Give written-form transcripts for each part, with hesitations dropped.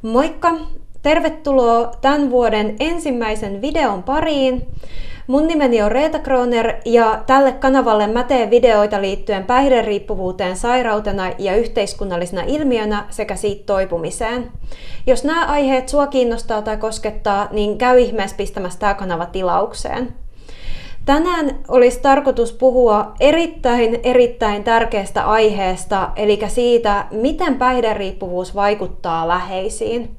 Moikka! Tervetuloa tämän vuoden ensimmäisen videon pariin. Mun nimeni on Reeta Kroner ja tälle kanavalle mä teen videoita liittyen päihderiippuvuuteen sairautena ja yhteiskunnallisena ilmiönä sekä siitä toipumiseen. Jos nämä aiheet sua kiinnostaa tai koskettaa, niin käy ihmeessä pistämässä tää kanava tilaukseen. Tänään olisi tarkoitus puhua erittäin tärkeästä aiheesta, eli siitä, miten päihderiippuvuus vaikuttaa läheisiin.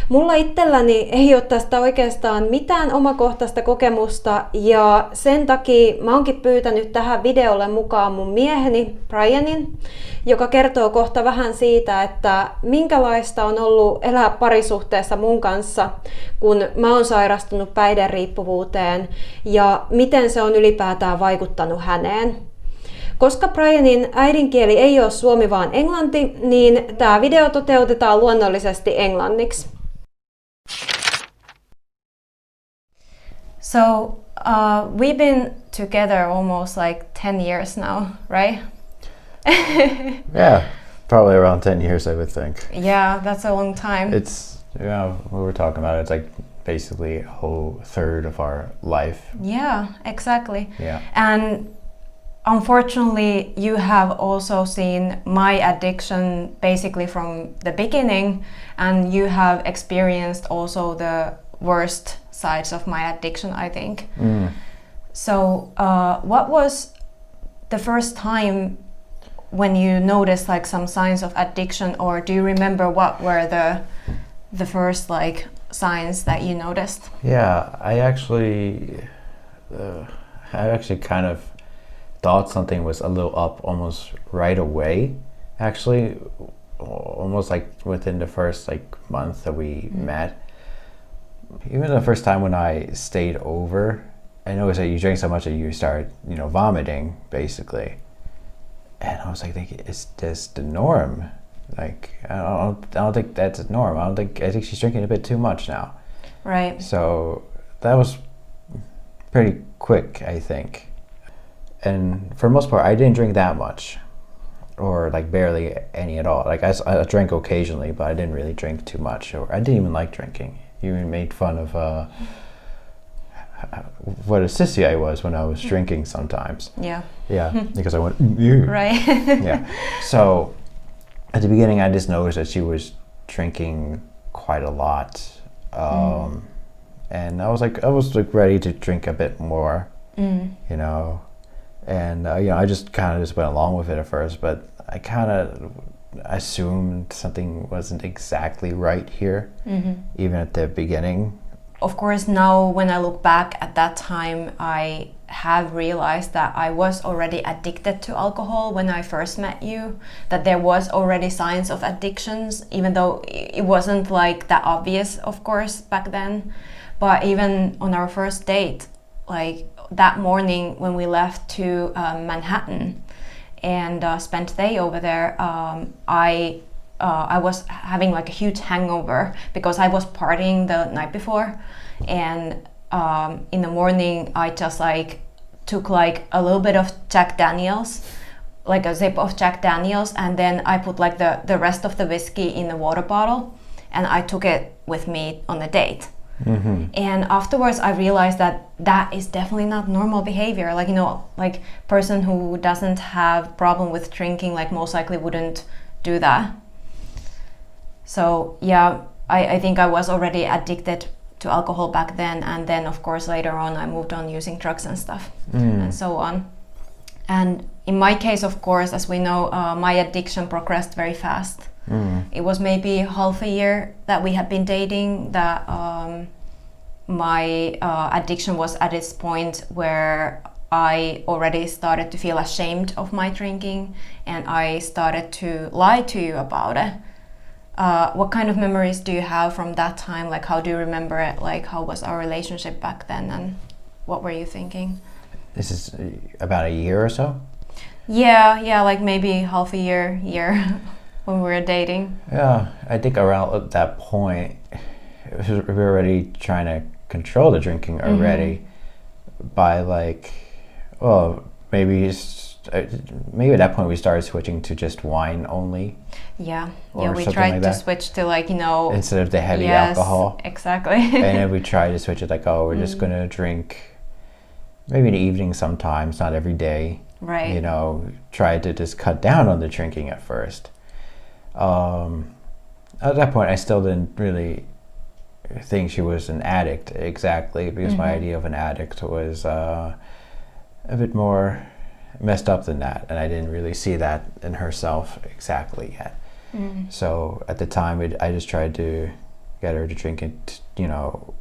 Mulla itselläni ei ole tästä oikeastaan mitään omakohtaista kokemusta ja sen takia mä oonkin pyytänyt tähän videolle mukaan mun mieheni Brianin, joka kertoo kohta vähän siitä, että minkälaista on ollut elää parisuhteessa mun kanssa, kun mä oon sairastunut päihderiippuvuuteen ja miten se on ylipäätään vaikuttanut häneen. Koska Brianin äidinkieli ei ole suomi vaan englanti, niin tää video toteutetaan luonnollisesti englanniksi. So, we've been together almost like 10 years now, right? Yeah, probably around 10 years, I would think. Yeah, that's a long time. It's, what we're talking about, it's like basically a whole third of our life. Yeah, exactly. Yeah. And unfortunately, you have also seen my addiction basically from the beginning, and you have experienced also the worst sides of my addiction, I think. So what was the first time when you noticed like some signs of addiction, or do you remember what were the first like signs that you noticed? Yeah, I actually kind of thought something was a little up almost right away. Actually, almost like within the first like month that we met. Even the first time when I stayed over, I noticed that you drink so much that you start, vomiting basically. And I was like, is this the norm? Like, I don't think that's a norm. I think she's drinking a bit too much now. Right. So that was pretty quick, I think. And for the most part, I didn't drink that much, or like barely any at all. Like I drank occasionally, but I didn't really drink too much, or I didn't even like drinking. You even made fun of what a sissy I was when I was drinking sometimes. Yeah. Yeah, because I went, ew. Right. Yeah. So at the beginning, I just noticed that she was drinking quite a lot, and I was like ready to drink a bit more, And I just kind of went along with it at first, but I kind of assumed something wasn't exactly right here, even at the beginning. Of course, now when I look back at that time, I have realized that I was already addicted to alcohol when I first met you, that there was already signs of addictions, even though it wasn't like that obvious, of course, back then. But even on our first date, like that morning when we left to Manhattan and spent the day over there, I was having like a huge hangover because I was partying the night before, and in the morning I just like took like a little bit of Jack Daniels, like a sip of Jack Daniels, and then I put like the rest of the whiskey in the water bottle, and I took it with me on the date. And afterwards I realized that is definitely not normal behavior. Like, like person who doesn't have problem with drinking, like most likely wouldn't do that. So yeah, I think I was already addicted to alcohol back then, and then of course later on I moved on using drugs and stuff and so on. And in my case, of course, as we know, my addiction progressed very fast. It was maybe half a year that we had been dating that my addiction was at its point where I already started to feel ashamed of my drinking, and I started to lie to you about it. What kind of memories do you have from that time? Like, how do you remember it? Like, how was our relationship back then, and what were you thinking? This is about a year or so? Yeah, like maybe half a year when we were dating. Yeah, I think around that point, we were already trying to control the drinking already by like, well, maybe maybe at that point we started switching to just wine only. Yeah, or we something tried like to that. switch to like, you know, Instead of the heavy yes, alcohol. Exactly. And then we tried to switch it like, oh, we're just going to drink maybe in the evening sometimes, not every day. Right. You know, try to just cut down on the drinking at first. At that point, I still didn't really think she was an addict exactly, because my idea of an addict was a bit more messed up than that, and I didn't really see that in herself exactly yet. So at the time, I just tried to get her to drink it, you know,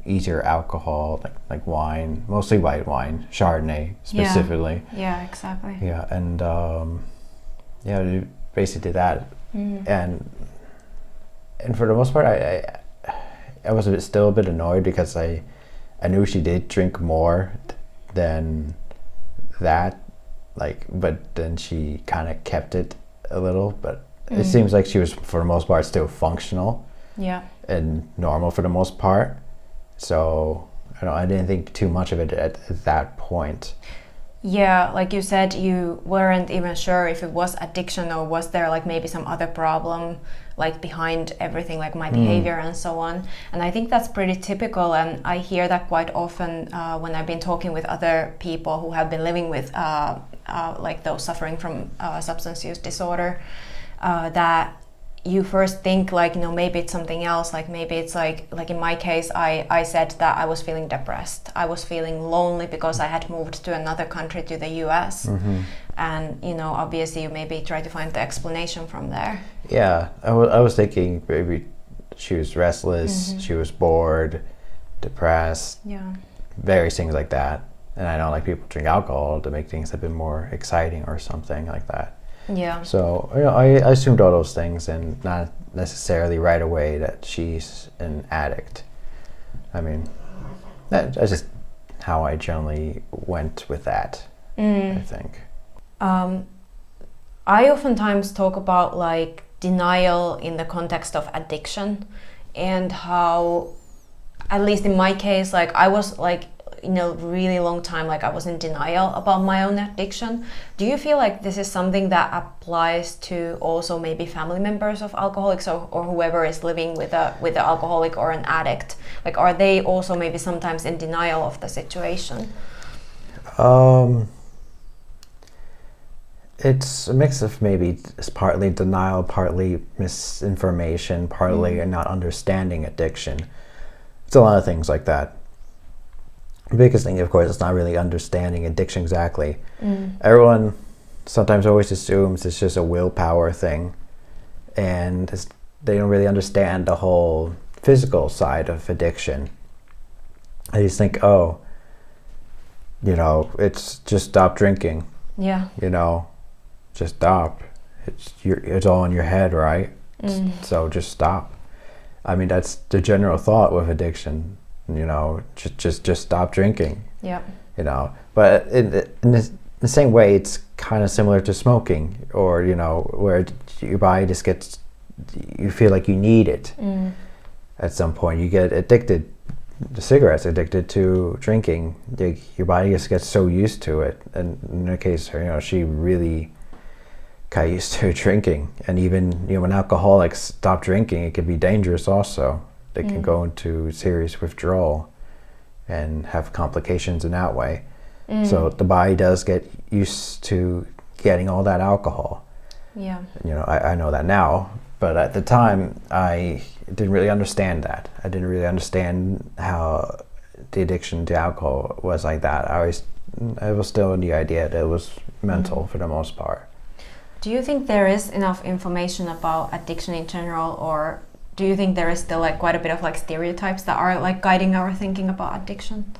easier alcohol, like wine, mostly white wine, Chardonnay specifically. Yeah, exactly. Yeah, and we basically did that, and for the most part, I was still a bit annoyed because I knew she did drink more than that, like, but then she kind of kept it a little, but it seems like she was for the most part still functional. Yeah. And normal for the most part. So I didn't think too much of it at that point. Yeah, like you said, you weren't even sure if it was addiction or was there like maybe some other problem like behind everything, like my behavior and so on. And I think that's pretty typical, and I hear that quite often when I've been talking with other people who have been living with like those suffering from substance use disorder, that you first think like, you know, maybe it's something else, like maybe it's like in my case, I said that I was feeling depressed, I was feeling lonely because I had moved to another country, to the US, and you know, obviously you maybe try to find the explanation from there. Yeah, I was thinking maybe she was restless, she was bored, depressed, various things like that. And I know like people drink alcohol to make things a bit more exciting or something like that. Yeah. So I assumed all those things, and not necessarily right away that she's an addict. I mean, that's just how I generally went with that, I think. I oftentimes talk about like denial in the context of addiction, and how, at least in my case, like I was like, you know, really long time, like I was in denial about my own addiction. Do you feel like this is something that applies to also maybe family members of alcoholics, or whoever is living with an alcoholic or an addict? Like, are they also maybe sometimes in denial of the situation? It's a mix of maybe it's partly denial, partly misinformation, partly not understanding addiction. It's a lot of things like that. The biggest thing, of course, is not really understanding addiction exactly. Everyone sometimes always assumes it's just a willpower thing, and they don't really understand the whole physical side of addiction. They just think, oh, you know, it's just stop drinking. Yeah. You know, just stop. It's all in your head, right? So just stop. I mean, that's the general thought with addiction. You know, just stop drinking. Yeah. You know, but in the same way, it's kind of similar to smoking, or you know, where your body just gets, you feel like you need it. At some point, you get addicted to cigarettes, addicted to drinking. Your body just gets so used to it. And in her case, you know, she really got used to drinking. And even, you know, when alcoholics stop drinking, it can be dangerous also. They can go into serious withdrawal and have complications in that way. So the body does get used to getting all that alcohol. Yeah. You know, I know that now, but at the time I didn't really understand that. I didn't really understand how the addiction to alcohol was like that. I was still in the idea that it was mental for the most part. Do you think there is enough information about addiction in general, or do you think there is still like quite a bit of like stereotypes that are like guiding our thinking about addiction?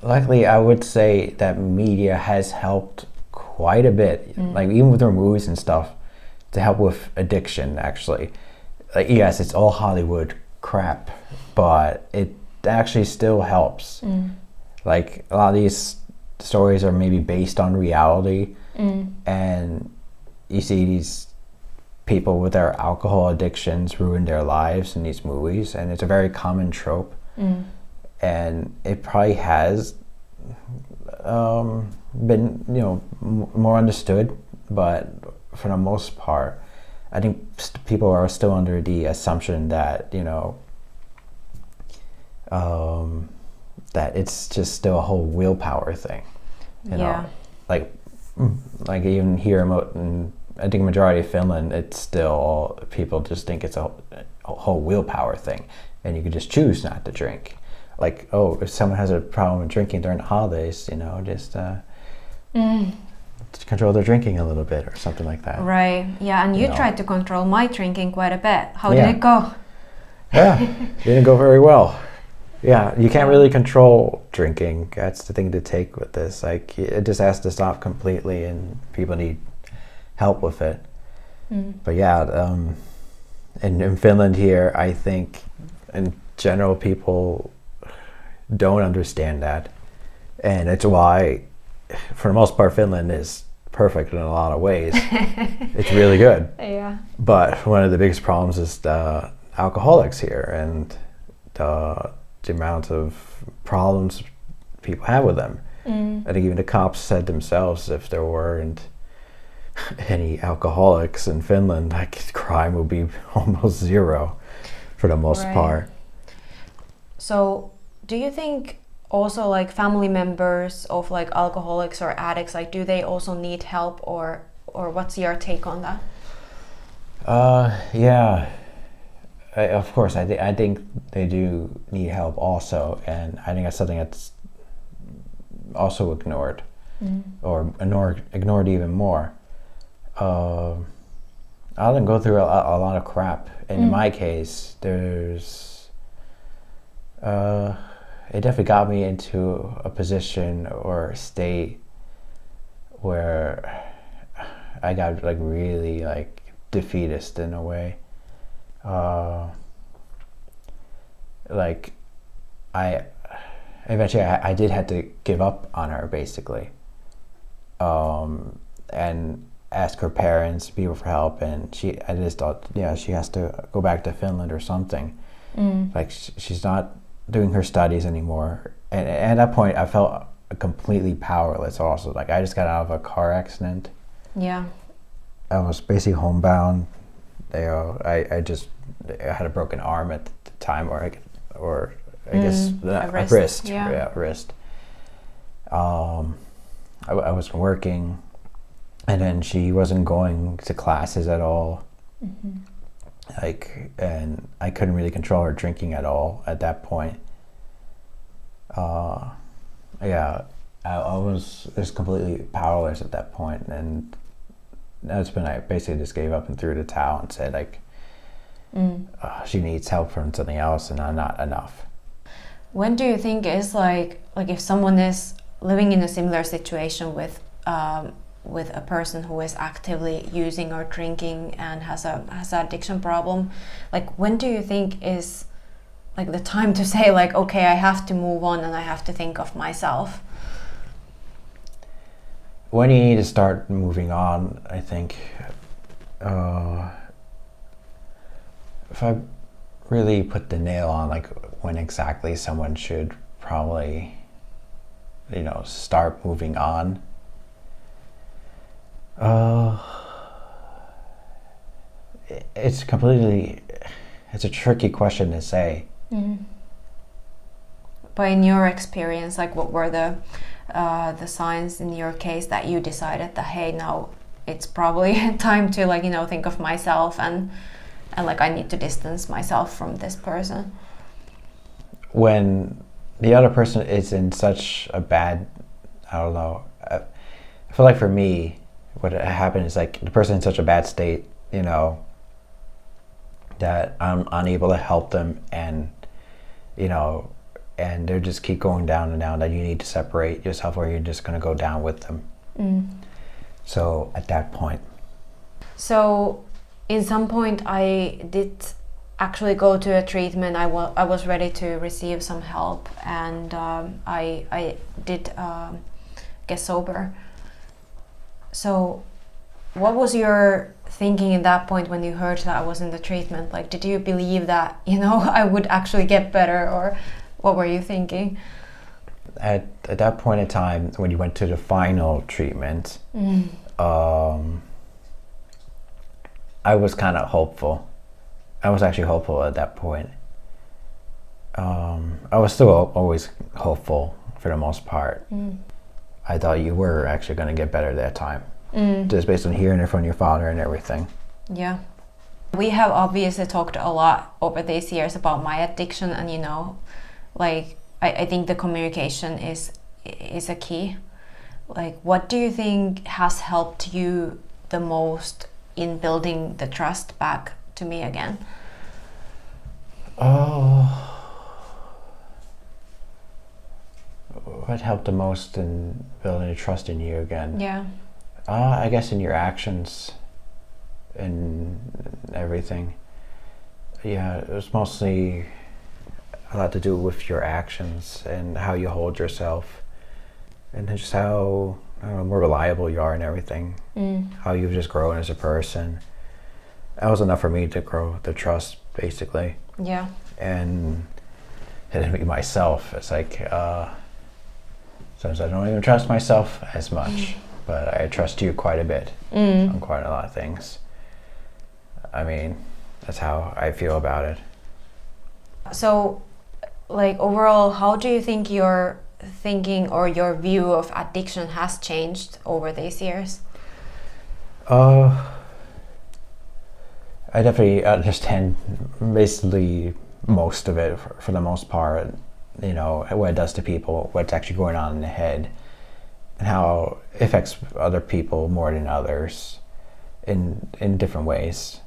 Luckily, I would say that media has helped quite a bit, like even with their movies and stuff, to help with addiction actually. Like, yes, it's all Hollywood crap, but it actually still helps. Like a lot of these stories are maybe based on reality, and you see these people with their alcohol addictions ruin their lives in these movies, and it's a very common trope. And it probably has been, more understood, but for the most part, I think people are still under the assumption that, that it's just still a whole willpower thing. You know, like even here in, I think majority of Finland, it's still people just think it's a whole willpower thing, and you can just choose not to drink. Like, if someone has a problem with drinking during the holidays, just control their drinking a little bit or something like that. Right. Yeah, and you tried to control my drinking quite a bit. How did it go? Yeah, it didn't go very well. Yeah, you can't really control drinking. That's the thing to take with this. Like, it just has to stop completely, and people need help with it. But yeah, in Finland here, I think in general people don't understand that, and it's why, for the most part, Finland is perfect in a lot of ways. It's really good. Yeah. But one of the biggest problems is the alcoholics here, and the amount of problems people have with them. I think even the cops said themselves, if there weren't any alcoholics in Finland, like, crime would be almost zero for the most part. So do you think also, like, family members of, like, alcoholics or addicts, like, do they also need help, or what's your take on that? Yeah, of course, I think they do need help also, and I think that's something that's also ignored, or ignored even more. I didn't go through a lot of crap. And in my case, it definitely got me into a position or a state where I got, like, really, like, defeatist in a way. Like, I eventually I did have to give up on her, basically, and ask her parents, people for help, and I just thought, she has to go back to Finland or something. Like, she's not doing her studies anymore, and at that point I felt completely powerless also. Like, I just got out of a car accident. Yeah. I was basically homebound. I had a broken arm at the time, or I guess a wrist. Yeah, wrist. I was working, and then she wasn't going to classes at all. Like, and I couldn't really control her drinking at all at that point. I was just completely powerless at that point, and that's when I basically just gave up and threw the towel and said, like, she needs help from something else, and I'm not enough. When do you think is like if someone is living in a similar situation with a person who is actively using or drinking and has an addiction problem, like, when do you think is, like, the time to say, like, okay, I have to move on and I have to think of myself? When you need to start moving on, I think, if I really put the nail on, like, when exactly someone should probably, start moving on, it's a tricky question to say. But in your experience, like, what were the signs in your case that you decided that, hey, now it's probably time to, like, think of myself and like, I need to distance myself from this person? When the other person is in such a bad, I don't know, I feel like for me, what happened is, like, the person in such a bad state, that I'm unable to help them, and and they just keep going down and down, that you need to separate yourself, or you're just going to go down with them. So at that point. So in some point I did actually go to a treatment. I was ready to receive some help, and I did get sober. So what was your thinking in that point when you heard that I was in the treatment? Like, did you believe that, I would actually get better, or what were you thinking? at that point in time, when you went to the final treatment, I was kind of hopeful. I was actually hopeful at that point. I was still always hopeful for the most part. I thought you were actually going to get better that time, just based on hearing it from your father and everything. Yeah. We have obviously talked a lot over these years about my addiction, and like I think the communication is a key. Like, what do you think has helped you the most in building the trust back to me again? What helped the most in building a trust in you again? Yeah. I guess in your actions and everything. Yeah, it was mostly a lot to do with your actions and how you hold yourself, and just how more reliable you are and everything. How you've just grown as a person. That was enough for me to grow the trust, basically. Yeah. And me myself, it's like sometimes I don't even trust myself as much, but I trust you quite a bit on quite a lot of things. I mean, that's how I feel about it. So, like, overall, how do you think your thinking or your view of addiction has changed over these years? I definitely understand basically most of it for the most part, what it does to people, what's actually going on in the head, and how it affects other people more than others in different ways.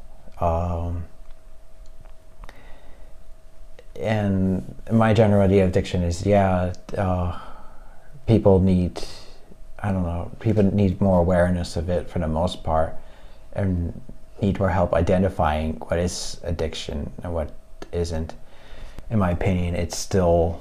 And my general idea of addiction is, people need more awareness of it for the most part, and need more help identifying what is addiction and what isn't. In my opinion, it's still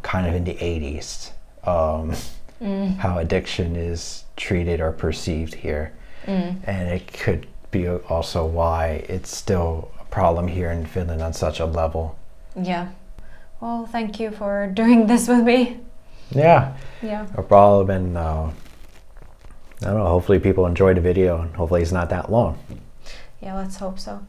kind of in the 80s, how addiction is treated or perceived here. And it could be also why it's still a problem here in Finland on such a level. Yeah. Well, thank you for doing this with me. Yeah. Yeah. No problem. And I don't know, hopefully people enjoyed the video, and hopefully it's not that long. Yeah, let's hope so.